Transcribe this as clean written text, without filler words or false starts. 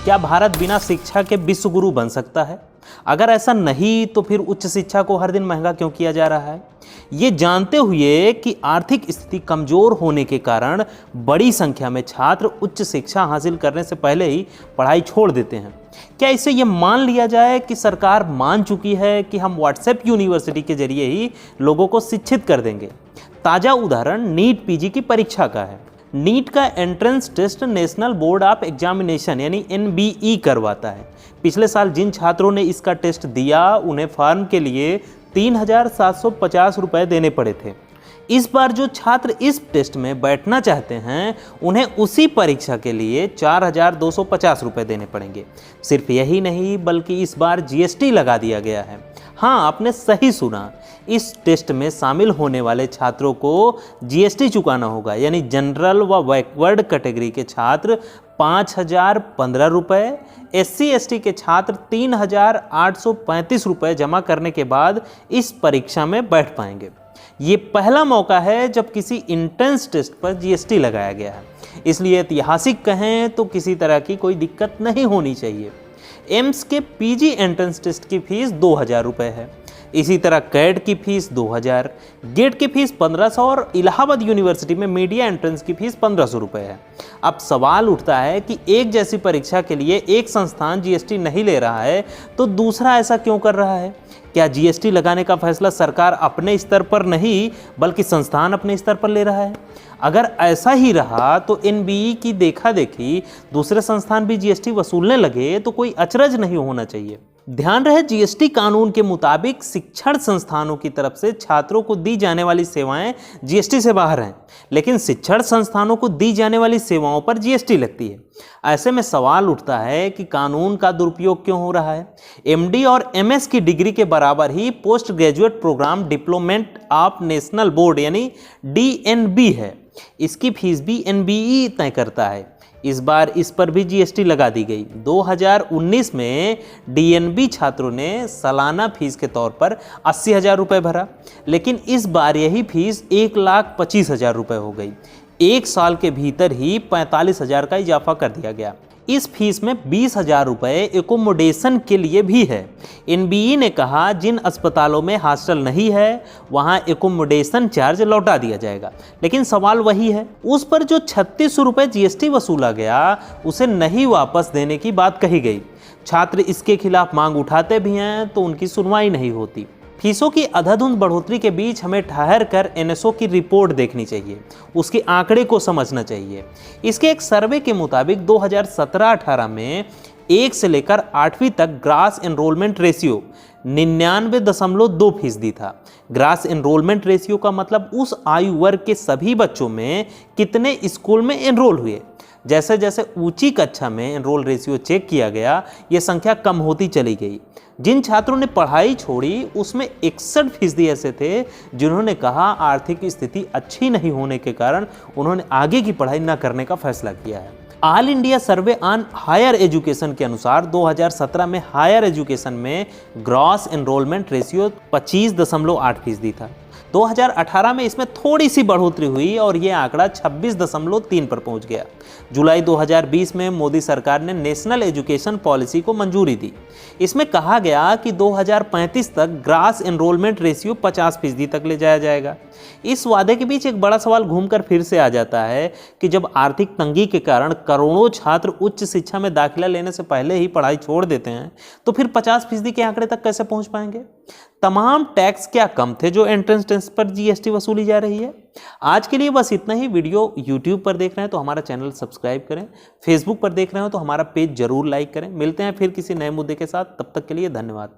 क्या भारत बिना शिक्षा के विश्व गुरु बन सकता है? अगर ऐसा नहीं तो फिर उच्च शिक्षा को हर दिन महंगा क्यों किया जा रहा है? ये जानते हुए कि आर्थिक स्थिति कमजोर होने के कारण बड़ी संख्या में छात्र उच्च शिक्षा हासिल करने से पहले ही पढ़ाई छोड़ देते हैं, क्या इससे ये मान लिया जाए कि सरकार मान चुकी है कि हम व्हाट्सएप यूनिवर्सिटी के जरिए ही लोगों को शिक्षित कर देंगे? ताज़ा उदाहरण नीट पीजी की परीक्षा का है। नीट का entrance test national board of examination यानी एनबीई करवाता है। पिछले साल जिन छात्रों ने इसका टेस्ट दिया उन्हें फॉर्म के लिए 3,750 रुपये देने पड़े थे। इस बार जो छात्र इस टेस्ट में बैठना चाहते हैं उन्हें उसी परीक्षा के लिए 4,250 रुपये देने पड़ेंगे। सिर्फ यही नहीं बल्कि इस बार जीएसटी लगा दिया गया है। हाँ, आपने सही सुना, इस टेस्ट में शामिल होने वाले छात्रों को जीएसटी चुकाना होगा। यानी जनरल व बैकवर्ड कैटेगरी के छात्र 5,015 रुपये, SC ST के छात्र 3,835 रुपये जमा करने के बाद इस परीक्षा में बैठ पाएंगे। ये पहला मौका है जब किसी एंट्रेंस टेस्ट पर जीएसटी लगाया गया है, इसलिए ऐतिहासिक कहें तो किसी तरह की कोई दिक्कत नहीं होनी चाहिए। एम्स के पीजी एंट्रेंस टेस्ट की फीस 2,000 रुपये है। इसी तरह कैट की फीस 2,000, गेट की फीस 1,500 और इलाहाबाद यूनिवर्सिटी में मीडिया एंट्रेंस की फीस 1,500 रुपये है। अब सवाल उठता है कि एक जैसी परीक्षा के लिए एक संस्थान जीएसटी नहीं ले रहा है तो दूसरा ऐसा क्यों कर रहा है? क्या जीएसटी लगाने का फैसला सरकार अपने स्तर पर नहीं बल्कि संस्थान अपने स्तर पर ले रहा है? अगर ऐसा ही रहा तो एनबीई की देखा देखी दूसरे संस्थान भी जीएसटी वसूलने लगे तो कोई अचरज नहीं होना चाहिए। ध्यान रहे, जीएसटी कानून के मुताबिक शिक्षण संस्थानों की तरफ से छात्रों को दी जाने वाली सेवाएं जीएसटी से बाहर हैं, लेकिन शिक्षण संस्थानों को दी जाने वाली सेवाओं पर जीएसटी लगती है। ऐसे में सवाल उठता है कि कानून का दुरुपयोग क्यों हो रहा है? एमडी और एमएस की डिग्री के बराबर ही post graduate program diplomate of national board यानी डीएनबी है। इसकी फीस भी एनबीई तय करता है। इस बार इस पर भी जीएसटी लगा दी गई। 2019 में डीएनबी छात्रों ने सालाना फीस के तौर पर 80,000 रुपये भरा, लेकिन इस बार यही फीस 1,25,000 रुपये हो गई। एक साल के भीतर ही 45,000 का इजाफा कर दिया गया। इस फीस में 20,000 रुपये एकोमोडेशन के लिए भी है। एनबीई ने कहा जिन अस्पतालों में हॉस्टल नहीं है वहां एकोमोडेशन चार्ज लौटा दिया जाएगा, लेकिन सवाल वही है, उस पर जो 3,600 रुपये जीएसटी वसूला गया उसे नहीं वापस देने की बात कही गई। छात्र इसके खिलाफ मांग उठाते भी हैं तो उनकी सुनवाई नहीं होती। फीसों की अधाधुंध बढ़ोतरी के बीच हमें ठहर कर एनएसओ की रिपोर्ट देखनी चाहिए, उसके आंकड़े को समझना चाहिए। इसके एक सर्वे के मुताबिक 2017-18 में 1 से लेकर 8वीं तक ग्रास एनरोलमेंट रेशियो 99.2% था। ग्रास एनरोलमेंट रेशियो का मतलब उस आयु वर्ग के सभी बच्चों में कितने स्कूल में एनरोल हुए। जैसे जैसे ऊंची कक्षा में एनरोल रेशियो चेक किया गया, ये संख्या कम होती चली गई। जिन छात्रों ने पढ़ाई छोड़ी उसमें 61% ऐसे थे जिन्होंने कहा आर्थिक स्थिति अच्छी नहीं होने के कारण उन्होंने आगे की पढ़ाई न करने का फैसला किया है। All India survey on higher education के अनुसार 2017 में हायर एजुकेशन में ग्रॉस एनरोलमेंट रेशियो 25.8% था। 2018 में इसमें थोड़ी सी बढ़ोतरी हुई और ये आंकड़ा 26.3 पर पहुंच गया। जुलाई 2020 में मोदी सरकार ने नेशनल एजुकेशन पॉलिसी को मंजूरी दी। इसमें कहा गया कि 2035 तक ग्रास एनरोलमेंट रेशियो 50% तक ले जाया जाएगा। इस वादे के बीच एक बड़ा सवाल घूमकर फिर से आ जाता है कि जब आर्थिक तंगी के कारण करोड़ों छात्र उच्च शिक्षा में दाखिला लेने से पहले ही पढ़ाई छोड़ देते हैं तो फिर 50% के आंकड़े तक कैसे पहुंच पाएंगे? तमाम टैक्स क्या कम थे जो एंट्रेंस टेस्ट पर जीएसटी वसूली जा रही है? आज के लिए बस इतना ही। वीडियो यूट्यूब पर देख रहे हैं तो हमारा चैनल सब्सक्राइब करें, फेसबुक पर देख रहे हो तो हमारा पेज जरूर लाइक करें। मिलते हैं फिर किसी नए मुद्दे के साथ, तब तक के लिए धन्यवाद।